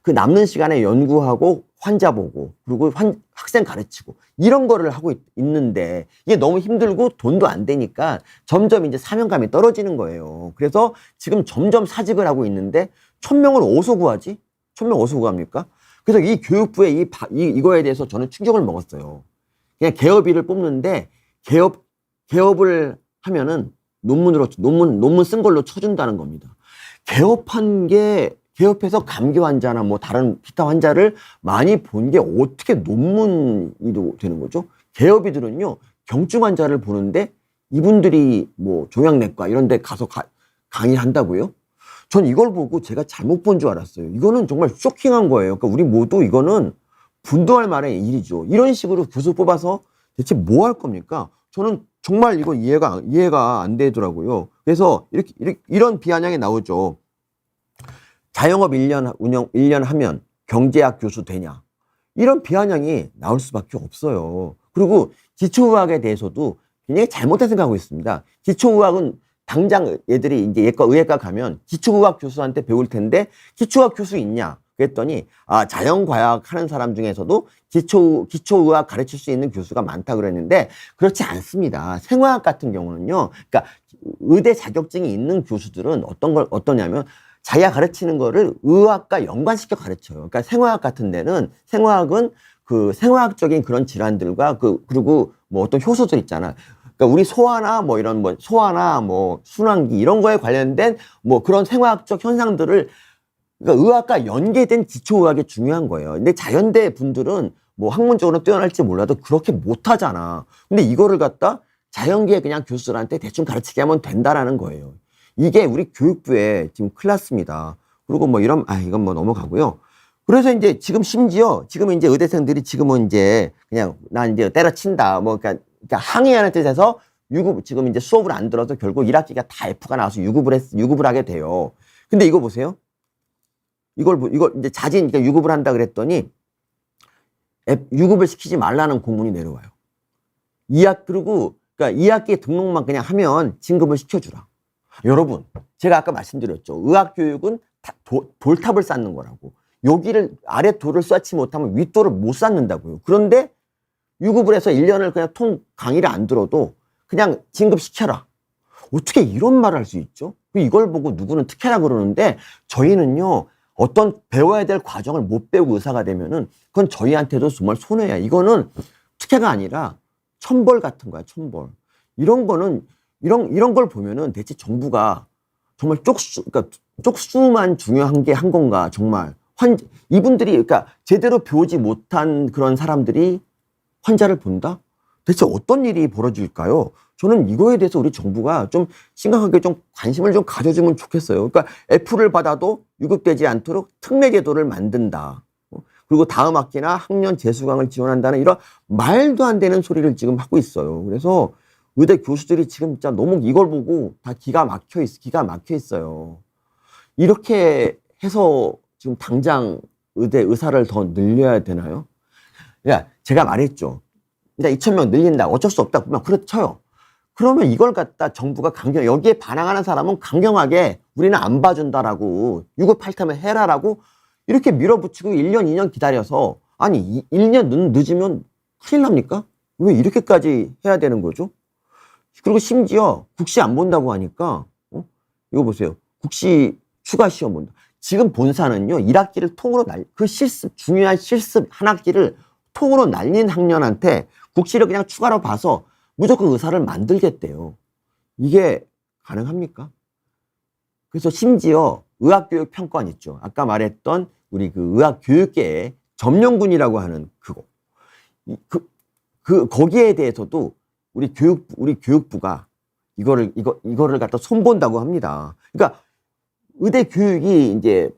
그 남는 시간에 연구하고 환자 보고 그리고 학생 가르치고 이런 거를 하고 있는데 이게 너무 힘들고 돈도 안 되니까 점점 이제 사명감이 떨어지는 거예요. 그래서 지금 점점 사직을 하고 있는데 1,000명을 어디서 구하지? 1,000명 어디서 구합니까? 그래서 이 교육부의 이거에 대해서 저는 충격을 먹었어요. 그냥 개업일을 뽑는데 개업을 하면은 논문 쓴 걸로 쳐준다는 겁니다. 개업해서 감기 환자나 다른 기타 환자를 많이 본 게 어떻게 논문이 되는 거죠? 개업이들은요, 경증 환자를 보는데 이분들이 종양내과 이런 데 가서 강의를 한다고요? 전 이걸 보고 제가 잘못 본 줄 알았어요. 이거는 정말 쇼킹한 거예요. 그러니까 우리 모두 이거는 분노할 만한 일이죠. 이런 식으로 교수 뽑아서 대체 뭐 할 겁니까? 저는 정말 이거 이해가 안 되더라고요. 그래서 이런 비아냥이 나오죠. 자영업 1년 하면 경제학 교수 되냐. 이런 비아냥이 나올 수밖에 없어요. 그리고 기초의학에 대해서도 굉장히 잘못된 생각하고 있습니다. 기초의학은 당장 얘들이 이제 의학과 가면 기초의학 교수한테 배울 텐데 기초의학 교수 있냐? 그랬더니 자연과학 하는 사람 중에서도 기초의학 가르칠 수 있는 교수가 많다 그랬는데 그렇지 않습니다. 생화학 같은 경우는요. 그러니까 의대 자격증이 있는 교수들은 어떠냐면 자기가 가르치는 거를 의학과 연관시켜 가르쳐요. 그러니까 생화학 같은 데는 생화학은 그 생화학적인 그런 질환들과 그리고 어떤 효소들 있잖아. 그러니까 우리 소화나 소화나 순환기 이런 거에 관련된 그런 생화학적 현상들을 그러니까 의학과 연계된 기초의학이 중요한 거예요. 근데 자연대 분들은 학문적으로 뛰어날지 몰라도 그렇게 못하잖아. 근데 이거를 갖다 자연계 그냥 교수들한테 대충 가르치게 하면 된다라는 거예요. 이게 우리 교육부에 지금 큰일 났습니다. 그리고 이건 넘어가고요. 그래서 이제 지금 이제 의대생들이 지금은 이제 그냥 난 이제 때려친다. 그러니까 항의하는 뜻에서 지금 이제 수업을 안 들어서 결국 1학기가 다 F가 나와서 유급을 하게 돼요. 근데 이거 보세요. 이걸 이제 그러니까 유급을 한다 그랬더니 유급을 시키지 말라는 공문이 내려와요. 그러니까 2학기 등록만 그냥 하면 진급을 시켜주라. 여러분, 제가 아까 말씀드렸죠. 의학교육은 돌탑을 쌓는 거라고. 여기를 아래 돌을 쌓지 못하면 윗돌을 못 쌓는다고요. 그런데 유급을 해서 1년을 그냥 강의를 안 들어도 그냥 진급시켜라. 어떻게 이런 말을 할 수 있죠? 이걸 보고 누구는 특혜라 그러는데 저희는요. 어떤 배워야 될 과정을 못 배우고 의사가 되면은 그건 저희한테도 정말 손해야. 이거는 특혜가 아니라 천벌 같은 거야, 천벌. 이런 걸 보면은 대체 정부가 정말 그러니까 쪽수만 중요한 게 한 건가, 정말 이분들이, 그러니까 제대로 배우지 못한 그런 사람들이 환자를 본다? 대체 어떤 일이 벌어질까요? 저는 이거에 대해서 우리 정부가 좀 심각하게 좀 관심을 좀 가져주면 좋겠어요. 그러니까 F를 받아도 유급되지 않도록 특례 제도를 만든다. 그리고 다음 학기나 학년 재수강을 지원한다는 이런 말도 안 되는 소리를 지금 하고 있어요. 그래서 의대 교수들이 지금 진짜 너무 이걸 보고 다 기가 막혀 있어요. 이렇게 해서 지금 당장 의대 의사를 더 늘려야 되나요? 야, 제가 말했죠. 일단 2,000명 늘린다. 어쩔 수 없다. 그러면 그렇죠. 그러면 이걸 갖다 정부가 여기에 반항하는 사람은 강경하게 우리는 안 봐준다라고, 유급 할거면 해라라고 이렇게 밀어붙이고 1년, 2년 기다려서, 아니, 1년 늦으면 큰일 납니까? 왜 이렇게까지 해야 되는 거죠? 그리고 심지어 국시 안 본다고 하니까, 이거 보세요. 국시 추가 시험 본다. 지금 본사는요, 1학기를 통으로 그 중요한 실습 한 학기를 통으로 날린 학년한테 국시를 그냥 추가로 봐서 무조건 의사를 만들겠대요. 이게 가능합니까? 그래서 심지어 의학교육 평가원 있죠. 아까 말했던 우리 그 의학교육계의 점령군이라고 하는 그거. 거기에 대해서도 우리 교육부가 이거를 갖다 손본다고 합니다. 그러니까 의대 교육이 이제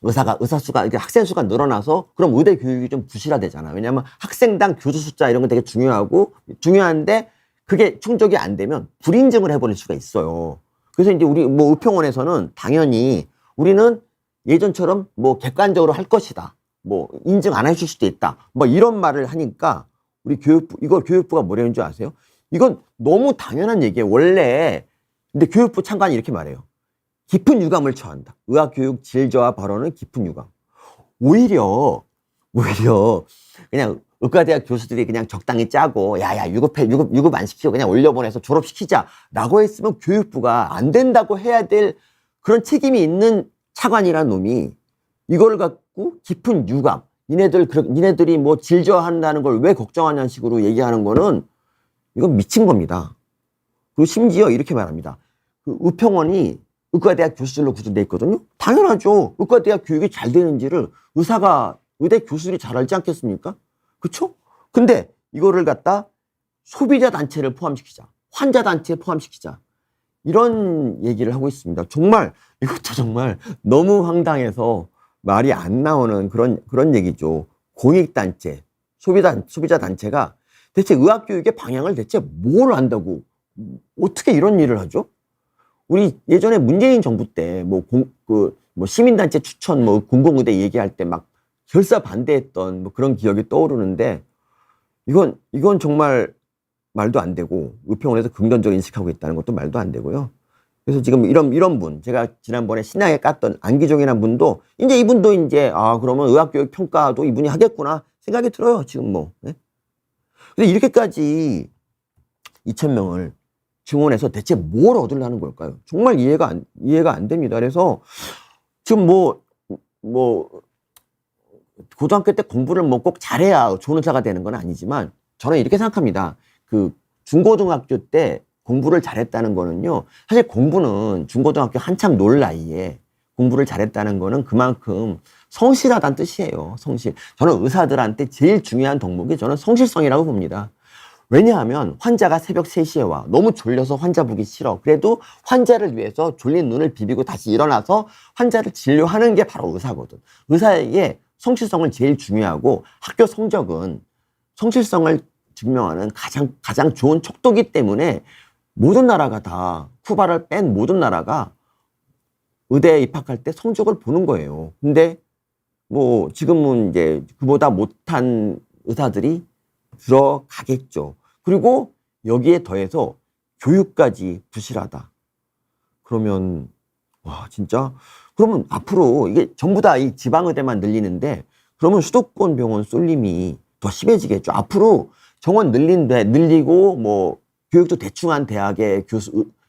의사 수가, 이렇게 학생 수가 늘어나서 그럼 의대 교육이 좀 부실화되잖아. 왜냐하면 학생당 교수 숫자 이런 건 되게 중요한데 그게 충족이 안 되면 불인증을 해버릴 수가 있어요. 그래서 이제 우리 뭐 의평원에서는 당연히 우리는 예전처럼 뭐 객관적으로 할 것이다. 뭐 인증 안 해줄 수도 있다. 뭐 이런 말을 하니까 우리 교육부가 뭐라는 줄 아세요? 이건 너무 당연한 얘기예요. 원래. 근데 교육부 장관이 이렇게 말해요. 깊은 유감을 처한다. 의학교육 질저와 발언은 깊은 유감. 오히려 그냥 의과대학 교수들이 그냥 적당히 짜고 유급 안 시키고 그냥 올려보내서 졸업시키자라고 했으면 교육부가 안 된다고 해야 될 그런 책임이 있는 차관이라는 놈이 이걸 갖고 깊은 유감, 니네들이 뭐 질저한다는 걸 왜 걱정하냐는 식으로 얘기하는 거는 이건 미친 겁니다. 그리고 심지어 이렇게 말합니다. 그 의평원이 의과대학 교수들로 구성되어 있거든요. 당연하죠. 의과대학 교육이 잘 되는지를 의대 교수들이 잘 알지 않겠습니까? 그렇죠? 근데 이거를 갖다 소비자 단체를 포함시키자, 환자 단체에 포함시키자, 이런 얘기를 하고 있습니다. 정말 이것도 정말 너무 황당해서 말이 안 나오는 그런 얘기죠. 공익단체, 소비자 단체가 대체 의학교육의 방향을 대체 뭘 안다고 어떻게 이런 일을 하죠? 우리 예전에 문재인 정부 때 뭐 시민단체 추천 뭐 공공의대 얘기할 때 막 결사 반대했던 뭐 그런 기억이 떠오르는데 이건 정말 말도 안 되고 의평원에서 긍정적으로 인식하고 있다는 것도 말도 안 되고요. 그래서 지금 이런 분, 제가 지난번에 신나게 깠던 안기종이라는 분도 이제 이분도 이제 그러면 의학교육 평가도 이분이 하겠구나 생각이 들어요. 지금 뭐. 네? 근데 이렇게까지 2,000명을 증원해서 대체 뭘 얻으려는 걸까요? 정말 이해가 안 됩니다. 그래서 지금 고등학교 때 공부를 뭐 꼭 잘해야 좋은 의사가 되는 건 아니지만 저는 이렇게 생각합니다. 그 중고등학교 때 공부를 잘했다는 거는요. 사실 공부는 중고등학교 한참 놀 나이에 공부를 잘했다는 거는 그만큼 성실하다는 뜻이에요. 성실. 저는 의사들한테 제일 중요한 덕목이 저는 성실성이라고 봅니다. 왜냐하면 환자가 새벽 3시에 와. 너무 졸려서 환자 보기 싫어. 그래도 환자를 위해서 졸린 눈을 비비고 다시 일어나서 환자를 진료하는 게 바로 의사거든. 의사에게 성실성을 제일 중요하고 학교 성적은 성실성을 증명하는 가장 좋은 척도기 때문에 모든 나라가 다 쿠바를 뺀 모든 나라가 의대에 입학할 때 성적을 보는 거예요. 근데 뭐 지금은 이제 그보다 못한 의사들이 들어가겠죠. 그리고 여기에 더해서 교육까지 부실하다. 그러면 진짜 그러면 앞으로 이게 전부 다 이 지방의대만 늘리는데 그러면 수도권 병원 쏠림이 더 심해지겠죠. 앞으로 정원 늘리고 뭐 교육도 대충 한 대학의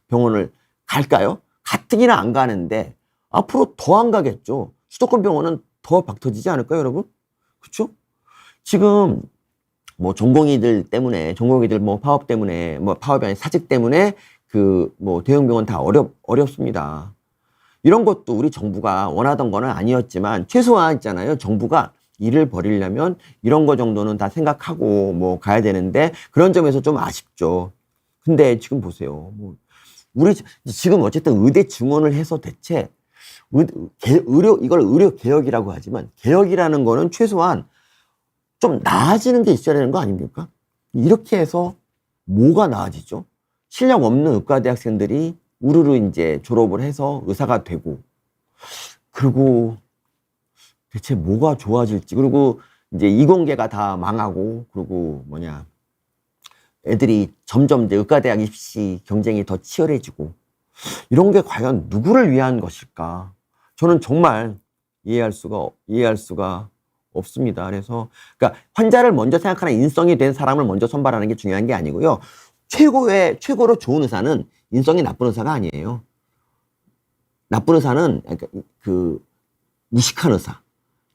병원을 갈까요? 가뜩이나 안 가는데 앞으로 더 안 가겠죠. 수도권 병원은 더 박터지지 않을까요, 여러분? 그렇죠? 지금 뭐 전공의들 뭐 파업 때문에 뭐 파업이 아닌 사직 때문에 그 뭐 대형 병원 다 어렵습니다. 이런 것도 우리 정부가 원하던 거는 아니었지만 최소한 있잖아요. 정부가 일을 벌이려면 이런 거 정도는 다 생각하고 뭐 가야 되는데 그런 점에서 좀 아쉽죠. 근데 지금 보세요. 뭐 우리 지금 어쨌든 의대 증원을 해서 대체 이걸 의료 개혁이라고 하지만 개혁이라는 거는 최소한 좀 나아지는 게 있어야 되는 거 아닙니까? 이렇게 해서 뭐가 나아지죠? 실력 없는 의과대 학생들이 우르르 이제 졸업을 해서 의사가 되고, 그리고 대체 뭐가 좋아질지, 그리고 이제 이공계가 다 망하고, 그리고 애들이 점점 이제 의과대학 입시 경쟁이 더 치열해지고, 이런 게 과연 누구를 위한 것일까? 저는 정말 이해할 수가 없습니다. 그래서, 그러니까 환자를 먼저 생각하는 인성이 된 사람을 먼저 선발하는 게 중요한 게 아니고요. 최고로 좋은 의사는 인성이 나쁜 의사가 아니에요. 나쁜 의사는 그 무식한 의사,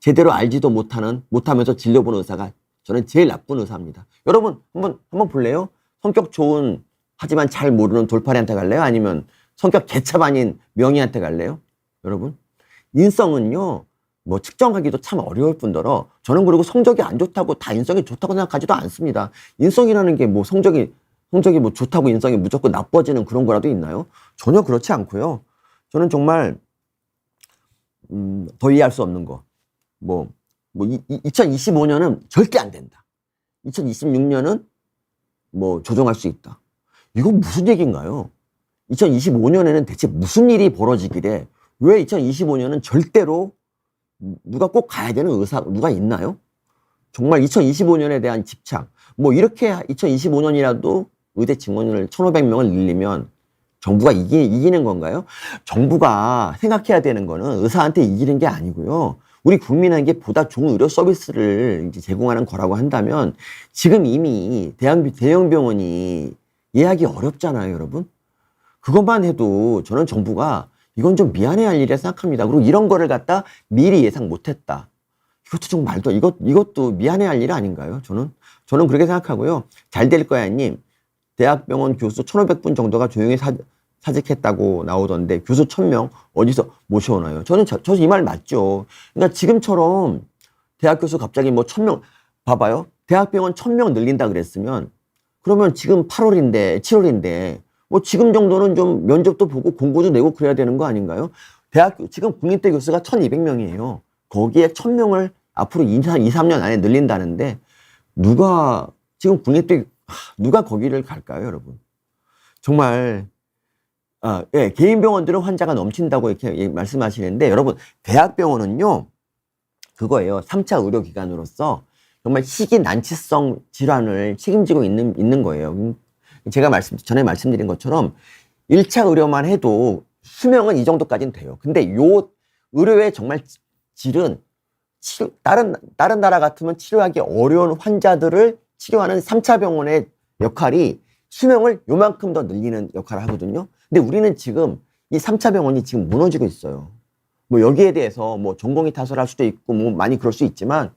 제대로 알지도 못하면서 진료보는 의사가 저는 제일 나쁜 의사입니다. 여러분 한번 볼래요? 성격 좋은 하지만 잘 모르는 돌팔이한테 갈래요? 아니면 성격 개참 아닌 명의한테 갈래요? 여러분, 인성은요 뭐 측정하기도 참 어려울 뿐더러 저는 그리고 성적이 안 좋다고 다 인성이 좋다고 생각하지도 않습니다. 인성이라는 게 뭐 성적이 뭐 좋다고 인성이 무조건 나빠지는 그런 거라도 있나요? 전혀 그렇지 않고요. 저는 정말 더 이해할 수 없는 거. 2025년은 절대 안 된다. 2026년은 뭐 조정할 수 있다. 이건 무슨 얘기인가요? 2025년에는 대체 무슨 일이 벌어지길래 왜 2025년은 절대로 누가 꼭 가야 되는 의사 누가 있나요? 정말 2025년에 대한 집착. 뭐 이렇게 2025년이라도 의대 증원을 1,500명을 늘리면 정부가 이기는 건가요? 정부가 생각해야 되는 거는 의사한테 이기는 게 아니고요. 우리 국민에게 보다 좋은 의료 서비스를 이제 제공하는 거라고 한다면 지금 이미 대형 병원이 예약이 어렵잖아요, 여러분. 그것만 해도 저는 정부가 이건 좀 미안해할 일이라 생각합니다. 그리고 이런 거를 갖다 미리 예상 못했다. 이것도 좀 이것도 미안해할 일 아닌가요? 저는 그렇게 생각하고요. 잘 될 거야, 님. 대학병원 교수 1,500분 정도가 조용히 사직했다고 나오던데 교수 1,000명 어디서 모셔오나요? 저는 이 말 맞죠. 그러니까 지금처럼 대학 교수 갑자기 뭐 1,000명 봐봐요. 대학병원 1,000명 늘린다 그랬으면 그러면 지금 8월인데 7월인데 뭐 지금 정도는 좀 면접도 보고 공고도 내고 그래야 되는 거 아닌가요? 지금 국립대 교수가 1,200명이에요. 거기에 1,000명을 앞으로 2, 3년 안에 늘린다는데 지금 국립대 누가 거기를 갈까요, 여러분? 정말 개인 병원들은 환자가 넘친다고 이렇게 말씀하시는데 여러분, 대학병원은요 그거예요. 3차 의료기관으로서 정말 희귀 난치성 질환을 책임지고 있는 거예요. 제가 전에 말씀드린 것처럼 1차 의료만 해도 수명은 이 정도까지는 돼요. 근데 요 의료의 정말 질은 다른 나라 같으면 치료하기 어려운 환자들을 치료하는 3차 병원의 역할이 수명을 요만큼 더 늘리는 역할을 하거든요. 근데 우리는 지금 이 3차 병원이 지금 무너지고 있어요. 뭐 여기에 대해서 뭐 전공의 탓을 할 수도 있고 뭐 많이 그럴 수 있지만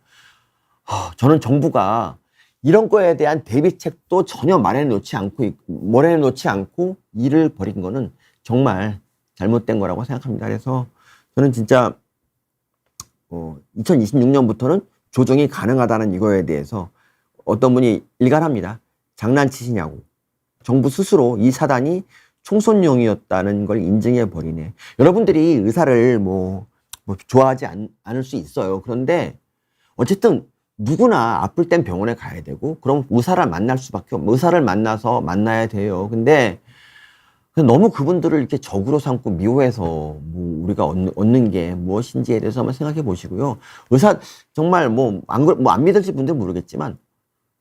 저는 정부가 이런 거에 대한 대비책도 전혀 마련해 놓지 않고 일을 벌인 거는 정말 잘못된 거라고 생각합니다. 그래서 저는 진짜 2026년부터는 조정이 가능하다는 이거에 대해서 어떤 분이 일갈합니다. 장난치시냐고. 정부 스스로 이 사단이 총선용이었다는 걸 인증해 버리네. 여러분들이 의사를 뭐 좋아하지 않을 수 있어요. 그런데 어쨌든 누구나 아플 땐 병원에 가야 되고 그럼 의사를 만날 수밖에 없고 의사를 만나야 돼요. 근데 너무 그분들을 이렇게 적으로 삼고 미워해서 뭐 우리가 얻는 게 무엇인지에 대해서 한번 생각해 보시고요. 의사 정말 안 믿을지 분들 모르겠지만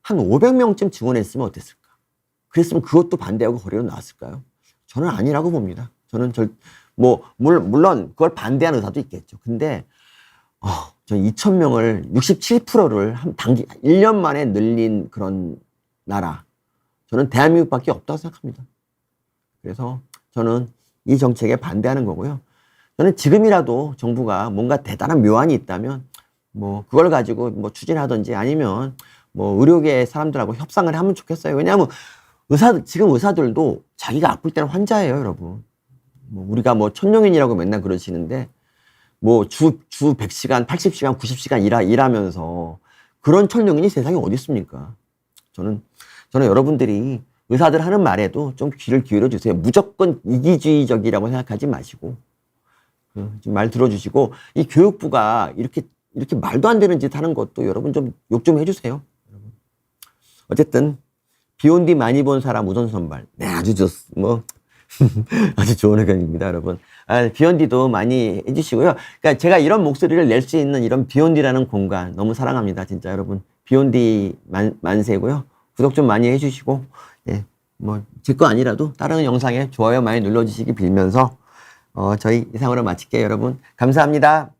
한 500명쯤 증원했으면 어땠을까? 그랬으면 그것도 반대하고 거리로 나왔을까요? 저는 아니라고 봅니다. 저는 물론 그걸 반대하는 의사도 있겠죠. 근데 저 2,000명을 67%를 1년 만에 늘린 그런 나라, 저는 대한민국밖에 없다고 생각합니다. 그래서 저는 이 정책에 반대하는 거고요. 저는 지금이라도 정부가 뭔가 대단한 묘안이 있다면 그걸 가지고 추진하든지 아니면 의료계 사람들하고 협상을 하면 좋겠어요. 왜냐하면 지금 의사들도 자기가 아플 때는 환자예요, 여러분. 뭐 우리가 뭐 천룡인이라고 맨날 그러시는데 뭐 주 100시간, 80시간, 90시간 일하면서 그런 천룡인이 세상에 어디 있습니까? 저는 여러분들이 의사들 하는 말에도 좀 귀를 기울여 주세요. 무조건 이기주의적이라고 생각하지 마시고 좀 말 들어주시고 이 교육부가 이렇게 말도 안 되는 짓 하는 것도 여러분 좀 욕 좀 해주세요. 어쨌든 비온 뒤 많이 본 사람 우선 선발. 네, 아주 아주 좋은 의견입니다, 여러분. 비욘디도 많이 해주시고요. 그러니까 제가 이런 목소리를 낼 수 있는 이런 비욘디라는 공간 너무 사랑합니다, 진짜 여러분. 비욘디 만세고요. 구독 좀 많이 해주시고, 예, 뭐 제 거 아니라도 다른 영상에 좋아요 많이 눌러주시기 빌면서 저희 이상으로 마칠게요, 여러분. 감사합니다.